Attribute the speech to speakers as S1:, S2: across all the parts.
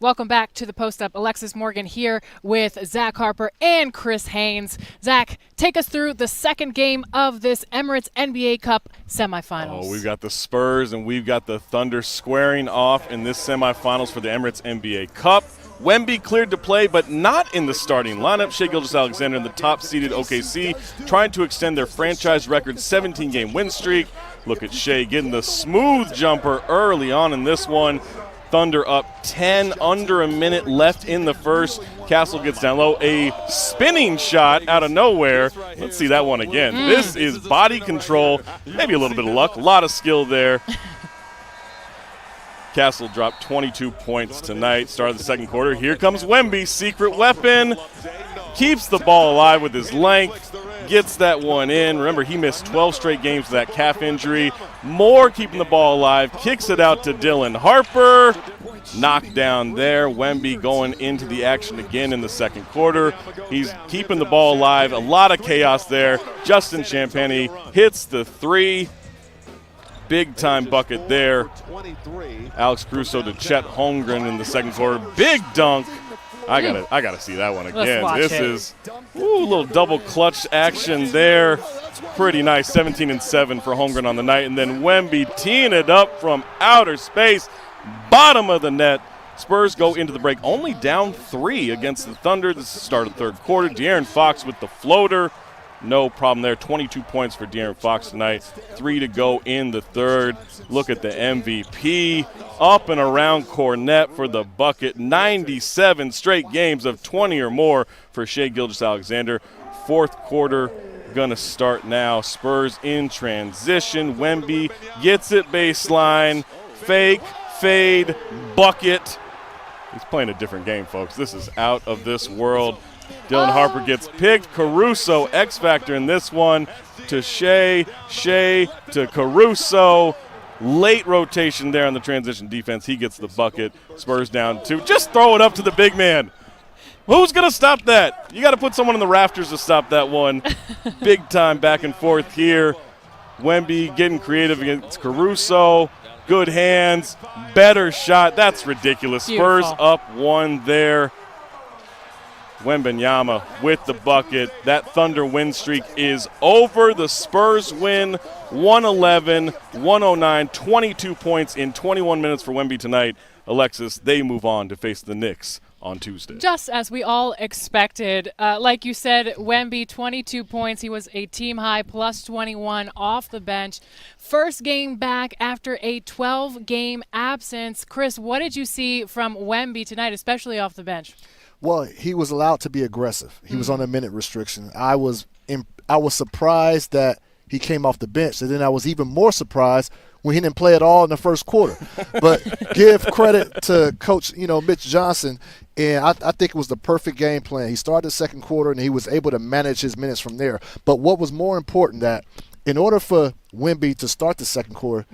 S1: Welcome back to the Post Up. Alexis Morgan here with Zach Harper and Chris Haynes. Zach, take us through the second game of this Emirates NBA Cup semifinals.
S2: Oh, we've got the Spurs and we've got the Thunder squaring off in this semifinals for the Emirates NBA Cup. Wemby cleared to play, but not in the starting lineup. Shai Gilgeous-Alexander and the top-seeded OKC trying to extend their franchise record 17-game win streak. Look at Shai getting the smooth jumper early on in this one. Thunder up 10, under a minute left in the first. Castle gets down low, a spinning shot out of nowhere. Let's see that one again. This is body control, maybe a little bit of luck, a lot of skill there. Castle dropped 22 points tonight, start of the second quarter. Here comes Wemby, secret weapon. Keeps the ball alive with his length, gets that one in. Remember, he missed 12 straight games with that calf injury. Moore keeping the ball alive, kicks it out to Dylan Harper. Knocked down there. Wemby going into the action again in the second quarter. He's keeping the ball alive. A lot of chaos there. Justin Champagnie hits the three. Big-time bucket there. Alex Caruso to Chet Holmgren in the second quarter. Big dunk. I gotta see that one again. This is a little double clutch action there. Pretty nice. 17-7 for Holmgren on the night. And then Wemby teeing it up from outer space. Bottom of the net. Spurs go into the break only down 3 against the Thunder. This is the start of the third quarter. De'Aaron Fox with the floater. No problem there. 22 points for De'Aaron Fox tonight. 3 to go in the third. Look at the MVP. Up and around Cornette for the bucket. 97 straight games of 20 or more for Shai Gilgeous-Alexander. Fourth quarter going to start now. Spurs in transition. Wemby gets it baseline. Fake, fade, bucket. He's playing a different game, folks. This is out of this world. Dylan Harper gets picked. Caruso, X-Factor in this one to Shai. Shai to Caruso. Late rotation there on the transition defense. He gets the bucket. Spurs down 2. Just throw it up to the big man. Who's going to stop that? You got to put someone in the rafters to stop that one. Big time back and forth here. Wemby getting creative against Caruso. Good hands. Better shot. That's ridiculous.
S1: Beautiful.
S2: Spurs up 1 there. Wembanyama with the bucket. That Thunder win streak is over. The Spurs win 111-109, 22 points in 21 minutes for Wemby tonight. Alexis, they move on to face the Knicks on Tuesday.
S1: Just as we all expected. Like you said, Wemby, 22 points. He was a team-high plus 21 off the bench. First game back after a 12-game absence. Chris, what did you see from Wemby tonight, especially off the bench?
S3: Well, he was allowed to be aggressive. He was on a minute restriction. I was surprised that he came off the bench, and then I was even more surprised when he didn't play at all in the first quarter. But give credit to Coach, Mitch Johnson, and I think it was the perfect game plan. He started the second quarter, and he was able to manage his minutes from there. But what was more important, that in order for Wemby to start the second quarter,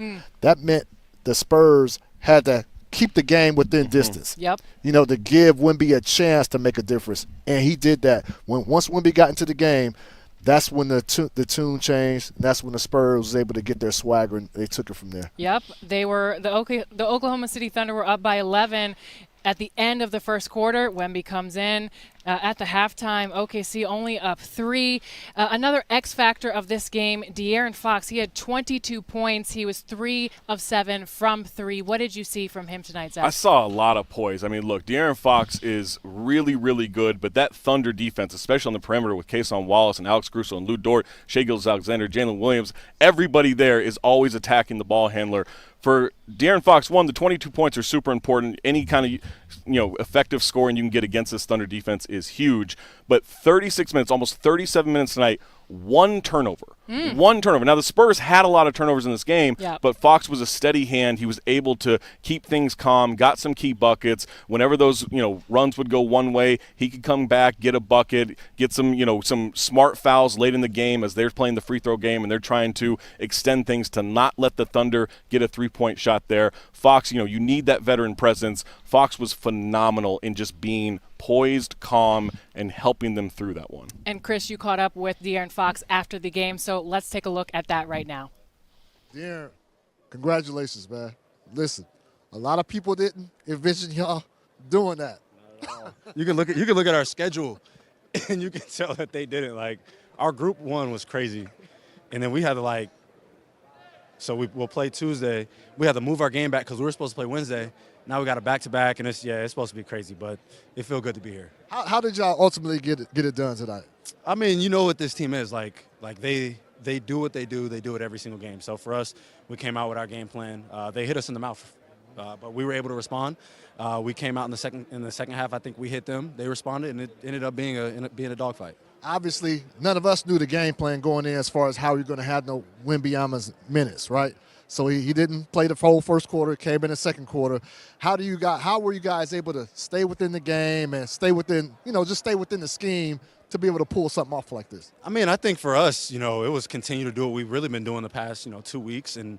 S3: that meant the Spurs had to keep the game within distance.
S1: Yep.
S3: To give Wemby a chance to make a difference. And he did that. Once Wemby got into the game, that's when the tune changed. That's when the Spurs was able to get their swagger, and they took it from there.
S1: Yep. They were the Oklahoma City Thunder were up by 11 at the end of the first quarter. Wemby comes in. At the halftime, OKC only up 3. Another X factor of this game, De'Aaron Fox. He had 22 points. He was 3 of 7 from 3. What did you see from him tonight, Zach?
S2: I saw a lot of poise. I mean, look, De'Aaron Fox is really, really good, but that Thunder defense, especially on the perimeter with Cason Wallace and Alex Caruso and Lou Dort, Shai Gilgeous-Alexander, Jalen Williams, everybody there is always attacking the ball handler. For De'Aaron Fox, the 22 points are super important. Any kind of, effective scoring you can get against this Thunder defense is huge. But 36 minutes, almost 37 minutes tonight, 1 turnover. 1 turnover. Now, the Spurs had a lot of turnovers in this game, but Fox was a steady hand. He was able to keep things calm, got some key buckets. Whenever those, runs would go one way, he could come back, get a bucket, get some, some smart fouls late in the game as they're playing the free throw game and they're trying to extend things to not let the Thunder get a 3-point shot there. Fox, you need that veteran presence. Fox was phenomenal in just being poised, calm, and helping them through that one.
S1: And Chris, you caught up with De'Aaron Fox after the game, so let's take a look at that right now.
S4: De'Aaron, congratulations, man. Listen, a lot of people didn't envision y'all
S3: doing that.
S4: You can look at our schedule, and you can tell that they didn't. Like, our group one was crazy, and then we had to we'll play Tuesday. We had to move our game back because we were supposed to play Wednesday. Now we got a back-to-back, and it's supposed to be crazy, but it feels good to be here.
S3: How did y'all ultimately get it done tonight?
S4: I mean, you know what this team is like. They do what they do. They do it every single game. So for us, we came out with our game plan. They hit us in the mouth, but we were able to respond. We came out in the second half. I think we hit them. They responded, and it ended up being a dogfight.
S3: Obviously, none of us knew the game plan going in as far as how you're going to handle Wembyama's minutes, right? So he didn't play the whole first quarter, came in the second quarter. How were you guys able to stay within the game and stay within the scheme to be able to pull something off like this?
S4: I mean, I think for us, it was continue to do what we've really been doing the past, 2 weeks, and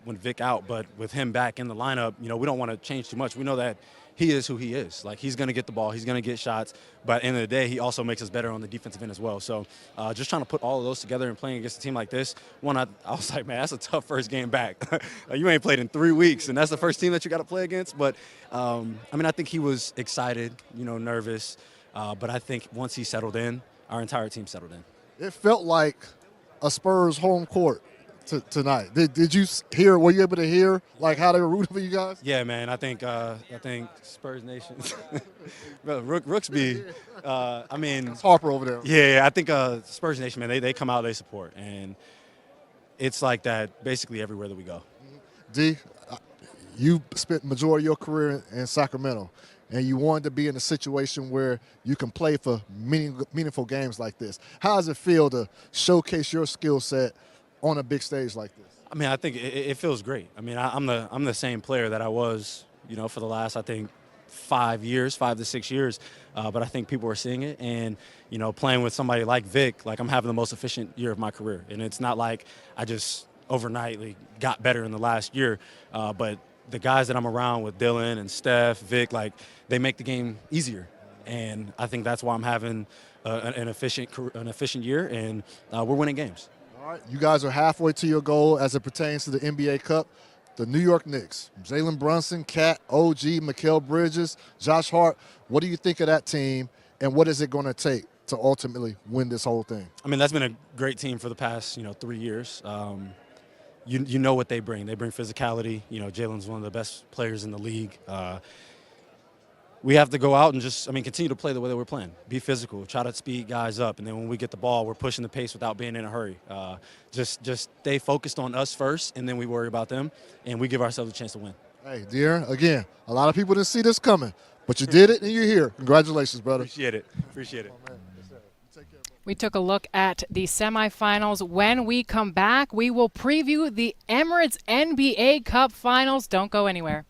S4: when Vic out, but with him back in the lineup, we don't want to change too much. We know that he is who he is. Like, he's going to get the ball, he's going to get shots, but at the end of the day, he also makes us better on the defensive end as well. So just trying to put all of those together and playing against a team like this, I was like, man, that's a tough first game back. You ain't played in 3 weeks, and that's the first team that you got to play against. But, I think he was excited, nervous, but I think once he settled in, our entire team settled in.
S3: It felt like a Spurs home court tonight. Did you hear? Were you able to hear how they were rooting for you guys?
S4: Yeah, man. I think Spurs Nation, Rooksby.
S3: It's Harper over there.
S4: Yeah, I think Spurs Nation, man. They come out, they support, and it's like that basically everywhere that we go.
S3: D, you spent majority of your career in Sacramento, and you wanted to be in a situation where you can play for meaningful games like this. How does it feel to showcase your skill set on a big stage like this?
S4: I mean, I think it feels great. I mean, I'm the same player that I was, for the last, I think, 5 to 6 years. But I think people are seeing it, and playing with somebody like Vic, I'm having the most efficient year of my career. And it's not like I just overnight got better in the last year, but the guys that I'm around with, Dylan and Steph, Vic, they make the game easier. And I think that's why I'm having an efficient year, and we're winning games.
S3: All right, you guys are halfway to your goal as it pertains to the NBA Cup. The New York Knicks, Jalen Brunson, Cat, OG, Mikal Bridges, Josh Hart. What do you think of that team, and what is it going to take to ultimately win this whole thing? I
S4: mean, that's been a great team for the past 3 years. You know what they bring. They bring physicality. Jalen's one of the best players in the league. We have to go out and just, continue to play the way that we're playing. Be physical, try to speed guys up, and then when we get the ball, we're pushing the pace without being in a hurry. Just stay focused on us first, and then we worry about them, and we give ourselves a chance to win.
S3: Hey, De'Aaron, again, a lot of people didn't see this coming, but you did it, and you're here. Congratulations, brother.
S4: Appreciate it.
S1: We took a look at the semifinals. When we come back, we will preview the Emirates NBA Cup Finals. Don't go anywhere.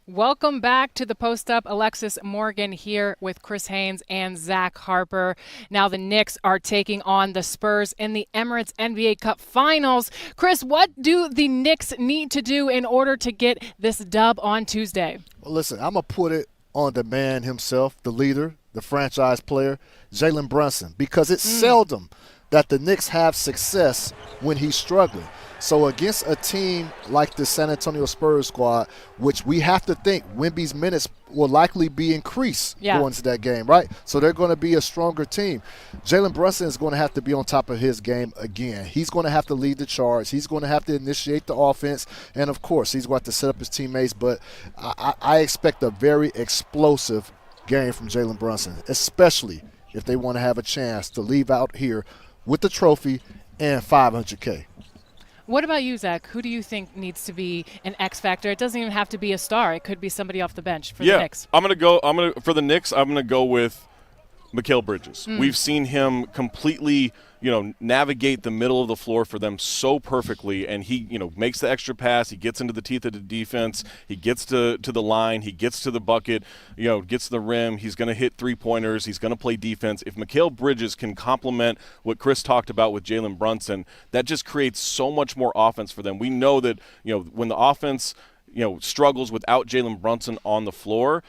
S1: Welcome back to the Post Up. Alexis Morgan here with Chris Haynes and Zach Harper. Now the Knicks are taking on the Spurs in the Emirates NBA Cup Finals. Chris, what do the Knicks need to do in order to get this dub on Tuesday?
S3: Well, listen, I'm going to put it on the man himself, the leader, the franchise player, Jalen Brunson, because it's seldom that the Knicks have success when he's struggling. So against a team like the San Antonio Spurs squad, which we have to think Wemby's minutes will likely be increased going into that game, right? So they're going to be a stronger team. Jalen Brunson is going to have to be on top of his game again. He's going to have to lead the charge. He's going to have to initiate the offense. And, of course, he's going to have to set up his teammates. But I expect a very explosive game from Jalen Brunson, especially if they want to have a chance to leave out here with the trophy and $500K.
S1: What about you, Zach? Who do you think needs to be an X factor? It doesn't even have to be a star. It could be somebody off the bench for the Knicks.
S2: For the Knicks, I'm gonna go with Mikal Bridges. We've seen him completely, navigate the middle of the floor for them so perfectly, and he, makes the extra pass. He gets into the teeth of the defense. He gets to the line. He gets to the bucket. Gets to the rim. He's going to hit three-pointers. He's going to play defense. If Mikal Bridges can complement what Chris talked about with Jalen Brunson, that just creates so much more offense for them. We know that, when the offense, struggles without Jalen Brunson on the floor,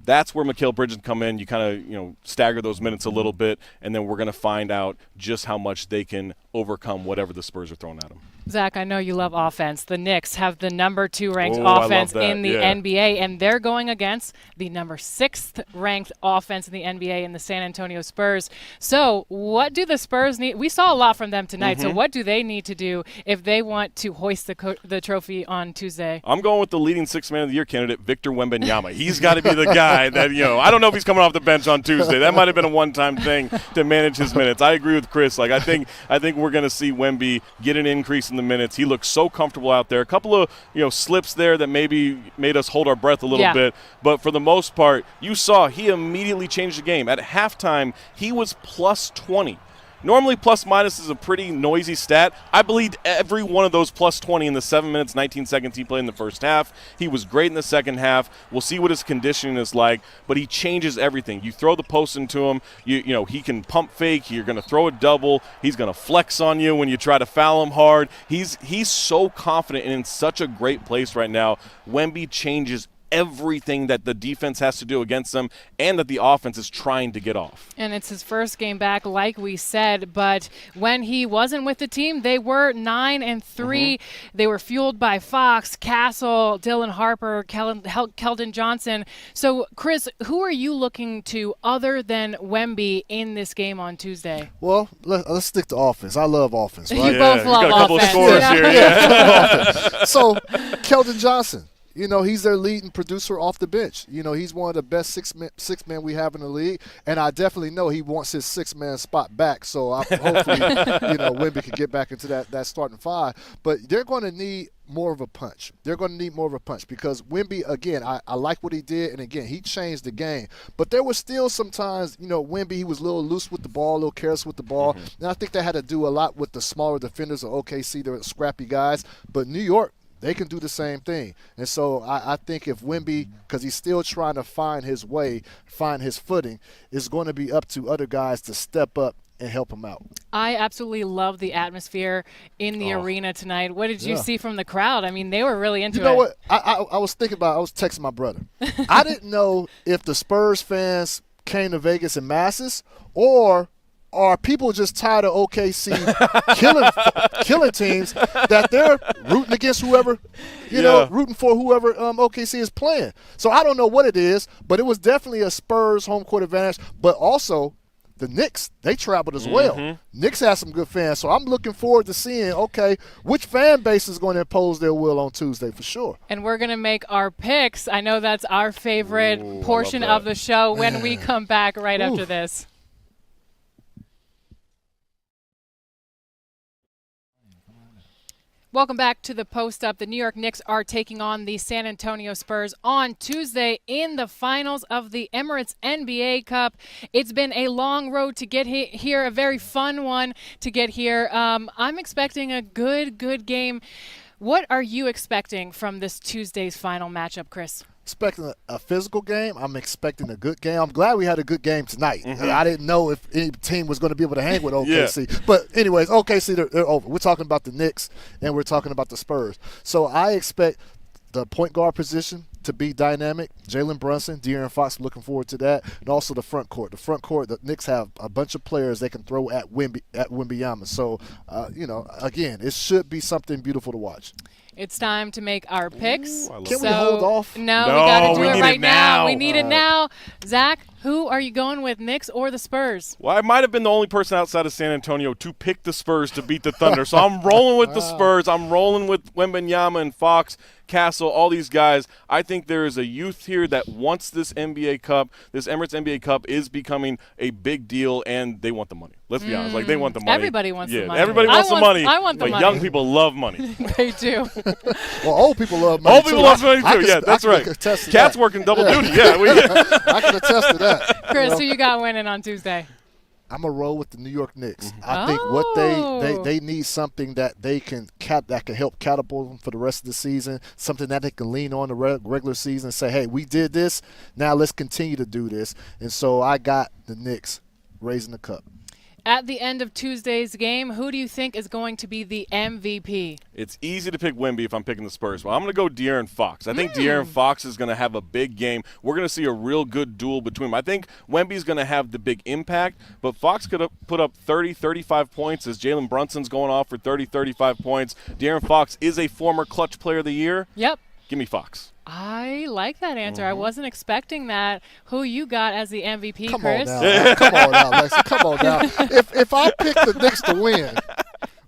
S2: that's where Mikal Bridges come in. You kind of, stagger those minutes a little bit, and then we're going to find out just how much they can overcome whatever the Spurs are throwing at them.
S1: Zach, I know you love offense. The Knicks have the number 2 ranked
S2: I love
S1: offense
S2: that,
S1: in the
S2: yeah.
S1: NBA, and they're going against the number 6th ranked offense in the NBA in the San Antonio Spurs. So what do the Spurs need? We saw a lot from them tonight, so what do they need to do if they want to hoist the trophy on Tuesday?
S2: I'm going with the leading Sixth Man of the Year candidate, Victor Wembanyama. He's got to be the guy that, I don't know if he's coming off the bench on Tuesday. That might have been a one-time thing to manage his minutes. I agree with Chris. I think we're going to see Wemby get an increase in the minutes. He looks so comfortable out there. A couple of slips there that maybe made us hold our breath a little bit, but for the most part, you saw he immediately changed the game. At halftime, he was plus 20. Normally, plus minus is a pretty noisy stat. I believed every one of those plus 20 in the 7 minutes, 19 seconds he played in the first half. He was great in the second half. We'll see what his conditioning is like, but he changes everything. You throw the post into him, he can pump fake. You're going to throw a double. He's going to flex on you when you try to foul him hard. He's so confident and in such a great place right now. Wemby changes everything that the defense has to do against them and that the offense is trying to get off.
S1: And it's his first game back, like we said, but when he wasn't with the team, they were 9-3. They were fueled by Fox, Castle, Dylan Harper, Keldon Johnson. So, Chris, who are you looking to other than Wemby in this game on Tuesday?
S3: Well, let's stick to offense. I love offense, right?
S1: You both love
S2: got a couple
S1: offense.
S2: of scores here.
S3: So, Keldon Johnson. He's their leading producer off the bench. He's one of the best six men we have in the league, and I definitely know he wants his 6-man spot back. So hopefully, Wemby can get back into that starting 5. But they're going to need more of a punch. They're going to need more of a punch because Wemby, again, I like what he did, and again, he changed the game. But there was still sometimes, Wemby, he was a little loose with the ball, a little careless with the ball, and I think that had to do a lot with the smaller defenders of OKC. They're scrappy guys, but New York, they can do the same thing. And so I think if Wemby, because he's still trying to find his way, find his footing, it's going to be up to other guys to step up and help him out.
S1: I absolutely love the atmosphere in the arena tonight. What did you see from the crowd? I mean, they were really into it.
S3: You know what? I was thinking about it. I was texting my brother. I didn't know if the Spurs fans came to Vegas in masses or are people just tired of OKC killing teams that they're rooting against whoever, rooting for whoever OKC is playing. So I don't know what it is, but it was definitely a Spurs home court advantage. But also the Knicks, they traveled as well. Knicks has some good fans. So I'm looking forward to seeing, which fan base is going to impose their will on Tuesday for sure.
S1: And we're going to make our picks. I know that's our favorite portion of the show when we come back right after this. Welcome back to the Post Up. The New York Knicks are taking on the San Antonio Spurs on Tuesday in the finals of the Emirates NBA Cup. It's been a long road to get here, a very fun one to get here. I'm expecting a good game. What are you expecting from this Tuesday's final matchup, Chris?
S3: Expecting a physical game. I'm expecting a good game. I'm glad we had a good game tonight. I didn't know if any team was going to be able to hang with OKC. But anyways, OKC, they're over. We're talking about the Knicks, and we're talking about the Spurs. So I expect the point guard position to be dynamic. Jalen Brunson, De'Aaron Fox, looking forward to that. And also the front court. The front court, the Knicks have a bunch of players they can throw at Wembanyama. So, again, it should be something beautiful to watch.
S1: It's time to make our picks.
S3: Can we hold off?
S1: No, we got to do it right now. We
S2: We
S1: need it now. Zach, who are you going with, Knicks or the Spurs?
S2: Well, I might have been the only person outside of San Antonio to pick the Spurs to beat the Thunder. So I'm rolling with the Spurs. I'm rolling with Wembanyama and Fox, Castle, all these guys. I think there is a youth here that wants this NBA Cup. This Emirates NBA Cup is becoming a big deal, and they want the money. Let's be honest. Like, they want the money.
S1: Everybody wants the money.
S2: Everybody wants the money.
S1: I want the
S2: but
S1: money.
S2: young people love money.
S1: They do.
S3: Well, old people love money.
S2: Old people love money, too. Yeah, that's right. Cat's working double duty. Yeah.
S3: I can attest to that.
S1: Chris, who you got winning on Tuesday?
S3: I'm going to roll with the New York Knicks. I think what they need something that they can that can help catapult them for the rest of the season, something that they can lean on the regular season and say, hey, we did this, now let's continue to do this. And so I got the Knicks raising the cup.
S1: At the end of Tuesday's game, who do you think is going to be the MVP?
S2: It's easy to pick Wemby if I'm picking the Spurs. Well, I'm going to go De'Aaron Fox. I think De'Aaron Fox is going to have a big game. We're going to see a real good duel between them. I think Wemby's going to have the big impact, but Fox could put up 30, 35 points as Jalen Brunson's going off for 30, 35 points. De'Aaron Fox is a former clutch player of the year.
S1: Yep.
S2: Give me Fox.
S1: I like that answer. I wasn't expecting that. Who you got as the MVP,
S3: Come
S1: Chris?
S3: on now. Come on now, Lexi. Come on now. If I pick the Knicks to win,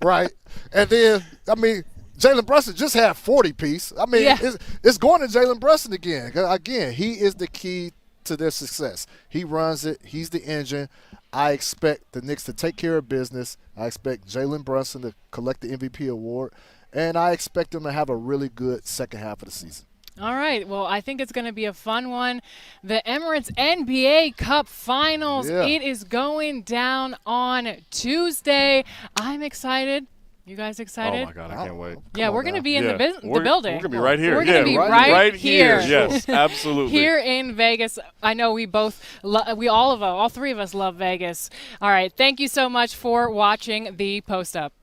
S3: right, and then, I mean, Jalen Brunson just had 40 piece. I mean, it's going to Jalen Brunson again. Again, he is the key to their success. He runs it. He's the engine. I expect the Knicks to take care of business. I expect Jalen Brunson to collect the MVP award. And I expect them to have a really good second half of the season.
S1: All right. Well, I think it's going to be a fun one. The Emirates NBA Cup Finals.
S3: Yeah.
S1: It is going down on Tuesday. I'm excited. You guys excited?
S2: Oh, my God. I can't wait.
S1: Yeah, we're going to be in the building.
S2: We're going to be right here.
S1: We're going to be right here.
S2: Yes, absolutely.
S1: Here in Vegas. I know we both, all three of us love Vegas. All right. Thank you so much for watching the Post Up.